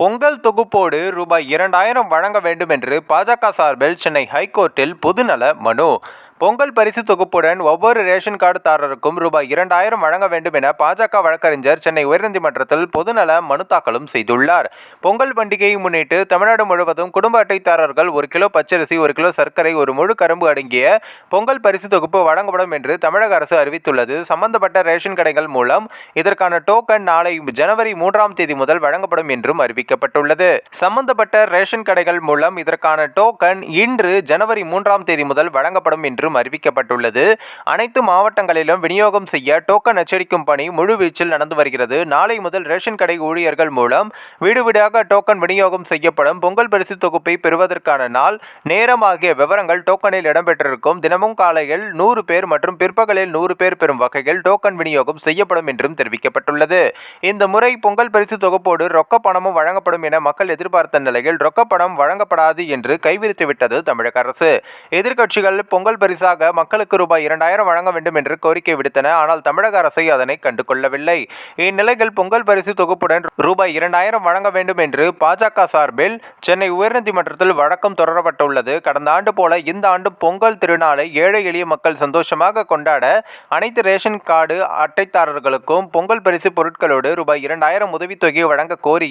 பொங்கல் தொகுப்போடு ரூபாய் 2000 வழங்க வேண்டும் என்று பாஜக சார்பில் சென்னை ஹைகோர்ட்டில் பொதுநல மனு. பொங்கல் பரிசு தொகுப்புடன் ஒவ்வொரு ரேஷன் கார்டுதாரருக்கும் ரூபாய் 2000 வழங்க வேண்டும் என பாஜக வழக்கறிஞர் சென்னை உயர்நீதிமன்றத்தில் பொதுநல மனு தாக்கலும் செய்துள்ளார். பொங்கல் பண்டிகையை முன்னிட்டு தமிழ்நாடு முழுவதும் குடும்ப அட்டைதாரர்கள் 1 கிலோ பச்சரிசி, 1 கிலோ சர்க்கரை, 1 முழு கரும்பு அடங்கிய பொங்கல் பரிசு தொகுப்பு வழங்கப்படும் என்று தமிழக அரசு அறிவித்துள்ளது. சம்பந்தப்பட்ட ரேஷன் கடைகள் மூலம் இதற்கான டோக்கன் நாளை ஜனவரி 3ஆம் தேதி முதல் வழங்கப்படும் என்றும் அறிவிக்கப்பட்டுள்ளது. சம்பந்தப்பட்ட ரேஷன் கடைகள் மூலம் இதற்கான டோக்கன் இன்று ஜனவரி 3ஆம் தேதி முதல் வழங்கப்படும் என்றும் அறிவிக்கப்பட்டுள்ளது. அனைத்து மாவட்டங்களிலும் விநியோகம் செய்ய டோக்கன் அச்சடிக்கும் பணி முழுவீச்சில் நடந்து வருகிறது. நாளை முதல் ரேஷன் கடை ஊழியர்கள் மூலம் வீடு வீடாக டோக்கன் விநியோகம் செய்யப்படும். பொங்கல் பரிசு தொகுப்பை பெறுவதற்கான நாள், நேரம் ஆகிய விவரங்கள் டோக்கனில் இடம்பெற்றிருக்கும். தினமும் காலையில் 100 பேர் மற்றும் பிற்பகலில் 100 பேர் பெறும் வகையில் டோக்கன் விநியோகம் செய்யப்படும் என்றும் தெரிவிக்கப்பட்டுள்ளது. இந்த முறை பொங்கல் பரிசு தொகுப்போடு ரொக்க பணமும் வழங்கப்படும் என மக்கள் எதிர்பார்த்த நிலையில் ரொக்க பணம் வழங்கப்படாது என்று கைவிரித்துவிட்டது தமிழக அரசு. எதிர்க்கட்சிகள் பொங்கல் பரிசாக மக்களுக்கு ரூபாய் 2000 வழங்க வேண்டும் என்று கோரிக்கை விடுத்தன. ஆனால் தமிழக அரசை அதனை கண்டுகொள்ளவில்லை. இந்நிலையில் பொங்கல் பரிசு தொகுப்புடன் ரூபாய் 2000 வழங்க வேண்டும் என்று பாஜக சார்பில் சென்னை உயர்நீதிமன்றத்தில் வழக்கம் தொடரப்பட்டுள்ளது. கடந்த ஆண்டு போல இந்த ஆண்டும் பொங்கல் திருநாளை ஏழை எளிய மக்கள் சந்தோஷமாக கொண்டாட அனைத்து ரேஷன் கார்டு அட்டைதாரர்களுக்கும் பொங்கல் பரிசு பொருட்களோடு ரூபாய் 2000 உதவித்தொகை வழங்க கோரி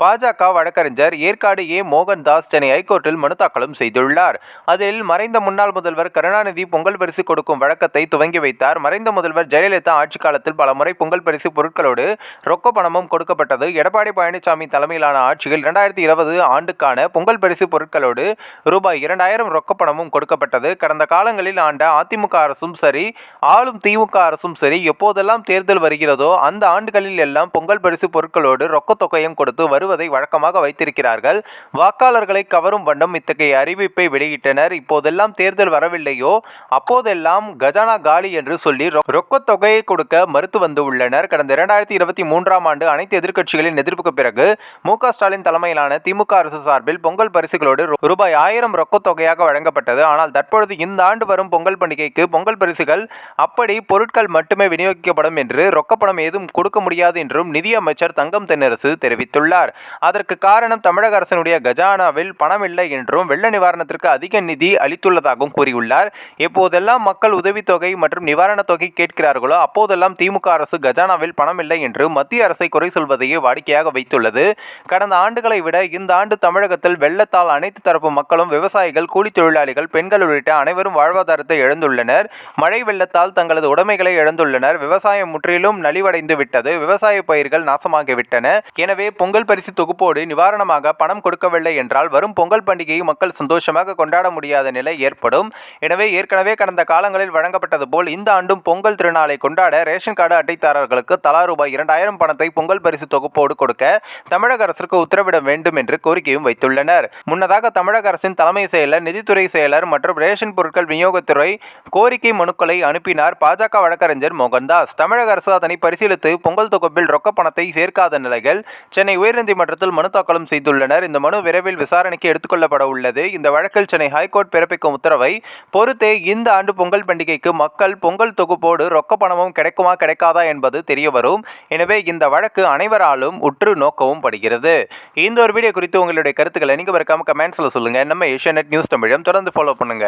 பாஜக வழக்கறிஞர் ஏற்காடு ஏ. மோகன்தாஸ் சென்னை ஹைகோர்ட்டில் மனு தாக்கலும் செய்துள்ளார். அதில் மறைந்த முன்னாள் முதல்வர் கருணாநிதி பொங்கல் பரிசு கொடுக்கும் வழக்கத்தை துவங்கி வைத்தார். மறைந்த முதல்வர் ஜெயலலிதா ஆட்சி காலத்தில் பல முறை பொங்கல் பரிசு பொருட்களோடு ரொக்க பணமும் கொடுக்கப்பட்டது. எடப்பாடி பழனிசாமி தலைமையிலான ஆட்சியில் 2020 ஆண்டுக்கான பொங்கல் பரிசு பொருட்களோடு ரூபாய் 2000 ரொக்க பணமும் கொடுக்கப்பட்டது. கடந்த காலங்களில் ஆண்ட அதிமுக அரசும் சரி, ஆளும் திமுக அரசும் சரி, எப்போதெல்லாம் தேர்தல் வருகிறதோ அந்த ஆண்டுகளில் எல்லாம் பொங்கல் பரிசு பொருட்களோடு ரொக்க தொகையும் கொடுத்து வருவதை வழக்கமாக வைத்திருக்கிறார்கள். வாக்காளர்களை கவரும் வண்ணம் இத்தகைய அறிவிப்பை வெளியிட்டனர். இப்போதெல்லாம் தேர்தல் வரவில்லையோ அப்போதெல்லாம் கஜானா காலி என்று சொல்லி ரொக்க தொகையை கொடுக்க மறுத்து வந்து உள்ளனர். கடந்த 2023ஆம் ஆண்டு அனைத்து எதிர்க்கட்சிகளின் எதிர்ப்புக்கு பிறகு மு.க. ஸ்டாலின் தலைமையிலான திமுக அரசு சார்பில் பொங்கல் பரிசுகளோடு ரூபாய் 1000 ரொக்க தொகையாக வழங்கப்பட்டது. ஆனால் தற்பொழுது இந்த ஆண்டு வரும் பொங்கல் பண்டிகைக்கு பொங்கல் பரிசுகள் அப்படி பொருட்கள் மட்டுமே விநியோகிக்கப்படும் என்று ரொக்கப்பணம் ஏதும் கொடுக்க முடியாது என்றும் நிதியமைச்சர் தங்கம் தென்னரசு தெரிவித்துள்ளார். அதற்கு காரணம் தமிழக அரசினுடைய கஜானாவில் பணம் இல்லை என்றும் வெள்ள நிவாரணத்திற்கு அதிக நிதி அளித்துள்ளதாகவும் கூறியுள்ளார். எப்போதெல்லாம் மக்கள் உதவித்தொகை மற்றும் நிவாரணத் தொகை கேட்கிறார்களோ அப்போதெல்லாம் திமுக அரசு கஜானாவில் பணம் இல்லை என்று மத்திய அரசை குறை சொல்வதையே வாடிக்கையாக வைத்துள்ளது. கடந்த ஆண்டுகளை விட இந்த ஆண்டு தமிழகத்தில் வெள்ளத்தால் அனைத்து தரப்பு மக்களும், விவசாயிகள், கூலி தொழிலாளிகள், பெண்கள் உள்ளிட்ட அனைவரும் வாழ்வாதாரத்தை இழந்துள்ளனர். மழை வெள்ளத்தால் தங்களது உடைமைகளை இழந்துள்ளனர். விவசாயம் முற்றிலும் நலிவடைந்து விட்டது. விவசாய பயிர்கள் நாசமாகிவிட்டன. எனவே பொங்கல் பரிசு தொகுப்போடு நிவாரணமாக பணம் கொடுக்கவில்லை என்றால் வரும் பொங்கல் பண்டிகையை மக்கள் சந்தோஷமாக கொண்டாட முடியாத நிலை ஏற்படும். எனவே ஏற்கனவே கடந்த காலங்களில் வழங்கப்பட்டது போல் இந்த ஆண்டும் பொங்கல் திருநாளை கொண்டாட ரேஷன் கார்டு அட்டைதாரர்களுக்கு தலா ரூபாய் 2000 பணத்தை பொங்கல் பரிசு தொகுப்போடு கொடுக்க தமிழக அரசுக்கு உத்தரவிட வேண்டும் என்று கோரிக்கையும் வைத்துள்ளனர். முன்னதாக தமிழக அரசின் தலைமை செயலர், நிதித்துறை செயலர் மற்றும் ரேஷன் பொருட்கள் விநியோகத்துறை கோரிக்கை மனுக்களை அனுப்பினார் பாஜக வழக்கறிஞர் மோகன்தாஸ். தமிழக அரசு அதனை பரிசீலித்து பொங்கல் தொகுப்பில் ரொக்க பணத்தை சேர்க்காத நிலையில் சென்னை உயர்நீதிமன்றத்தில் மனு தாக்கலும் செய்துள்ளனர். இந்த மனு விரைவில் விசாரணைக்கு எடுத்துக்கொள்ளப்பட உள்ளது. இந்த வழக்கில் சென்னை ஹைகோர்ட் பிறப்பிக்கும் உத்தரவை பொறுத்தே இந்த ஆண்டு பொங்கல் பண்டிகைக்கு மக்கள் பொங்கல் தொகுப்போடு ரொக்க பணமும் கிடைக்குமா கிடைக்காதா என்பது தெரிய வரும். எனவே இந்த வழக்கு அனைவராலும் உற்று நோக்கவும் படுகிறது. இந்த ஒரு வீடியோ குறித்து உங்களுடைய கருத்துக்களை நீங்க மறக்காம கமெண்ட்ஸ்ல சொல்லுங்க. நம்ம ஏஷியாநெட் நியூஸ் தமிழம் தொடர்ந்து ஃபாலோ பண்ணுங்க.